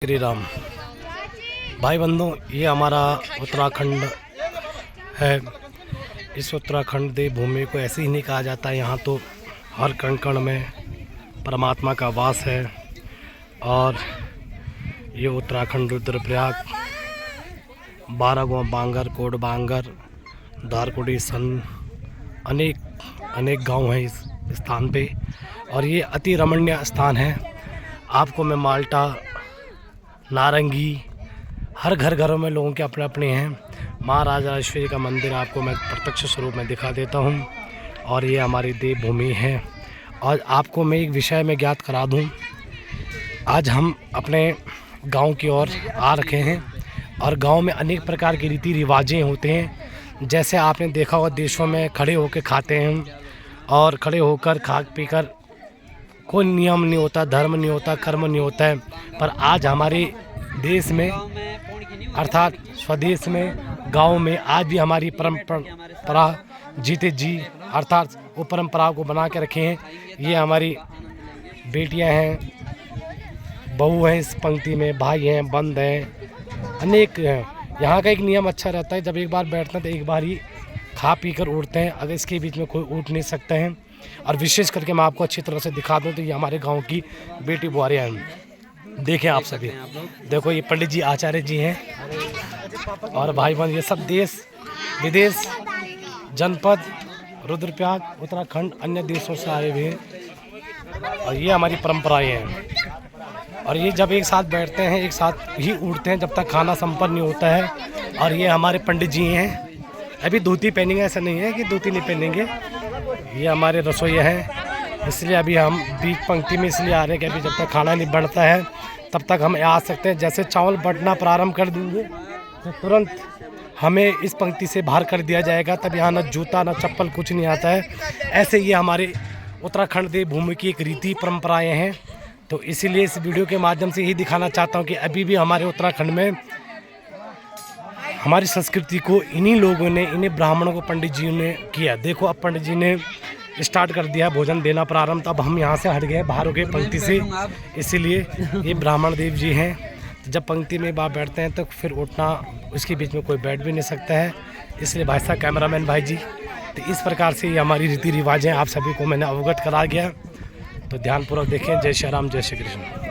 श्री राम। भाई बंधु, ये हमारा उत्तराखंड है। इस उत्तराखंड देवभूमि को ऐसे ही नहीं कहा जाता है। यहाँ तो हर कण कण में परमात्मा का वास है। और ये उत्तराखंड रुद्रप्रयाग, 12 गाँव बांगर, कोट बांगर, दारकुटी, सन, अनेक गांव हैं इस स्थान पे। और ये अति रमणीय स्थान है। आपको मैं माल्टा, नारंगी, हर घरों में लोगों के अपने अपने हैं। महाराजा राजेश्वरी का मंदिर आपको मैं प्रत्यक्ष स्वरूप में दिखा देता हूं। और ये हमारी देवभूमि है। और आपको मैं एक विषय में ज्ञात करा दूं। आज हम अपने गांव की ओर आ रखे हैं। और गांव में अनेक प्रकार के रीति रिवाजें होते हैं। जैसे आपने देखा होगा, देशों में खड़े होकर खाते हैं और खड़े होकर खा पीकर कोई नियम नहीं होता, धर्म नहीं होता, कर्म नहीं होता है। पर आज हमारे देश में अर्थात स्वदेश में, गांव में आज भी हमारी परंपरा जीते जी, अर्थात वो परंपरा को बना के रखे हैं। ये हमारी बेटियां हैं, बहू हैं इस पंक्ति में, भाई हैं, बंद हैं, अनेक हैं। यहाँ का एक नियम अच्छा रहता है, जब एक बार बैठते हैं तो एक बार ही खा पी कर उठते हैं। अगर इसके बीच में कोई उठ नहीं सकते हैं। और विशेष करके मैं आपको अच्छी तरह से दिखा दूं तो ये हमारे गांव की बेटी बुआरियाँ हैं। देखें आप सभी, देखो ये पंडित जी, आचार्य जी हैं। और भाई बहन, ये सब देश विदेश, जनपद रुद्रप्रयाग, उत्तराखंड, अन्य देशों से आए हुए हैं। और ये हमारी परंपराएं हैं। और ये जब एक साथ बैठते हैं, एक साथ ही उठते हैं जब तक खाना संपन्न नहीं होता है। और ये हमारे पंडित जी हैं। अभी धोती पहनेंगे, ऐसा नहीं है कि धोती नहीं पहनेंगे। ये हमारे रसोइया हैं। इसलिए अभी हम बीच पंक्ति में इसलिए आ रहे हैं कि अभी जब तक खाना नहीं बनता है तब तक हम आ सकते हैं। जैसे चावल बटना प्रारंभ कर देंगे तो तुरंत हमें इस पंक्ति से बाहर कर दिया जाएगा। तब यहाँ ना जूता ना चप्पल कुछ नहीं आता है। ऐसे ये हमारे उत्तराखंड देवभूमि की एक रीति परंपराएँ हैं। तो इसीलिए इस वीडियो के माध्यम से यही दिखाना चाहता हूँ कि अभी भी हमारे उत्तराखंड में हमारी संस्कृति को इन्हीं लोगों ने, इन्हीं ब्राह्मणों को, पंडित जी ने किया। देखो अब पंडित जी ने स्टार्ट कर दिया भोजन देना प्रारंभ। तब हम यहाँ से हट गए बाहर हो गए पंक्ति से। इसीलिए ये ब्राह्मण देव जी हैं। तो जब पंक्ति में बाहर बैठते हैं तो फिर उठना, उसके बीच में कोई बैठ भी नहीं सकता है। इसलिए भाई साहब, कैमरामैन भाई जी, तो इस प्रकार से ये हमारी रीति रिवाज हैं। आप सभी को मैंने अवगत करा गया। तो ध्यानपूर्वक देखें। जय श्री राम, जय श्री कृष्ण।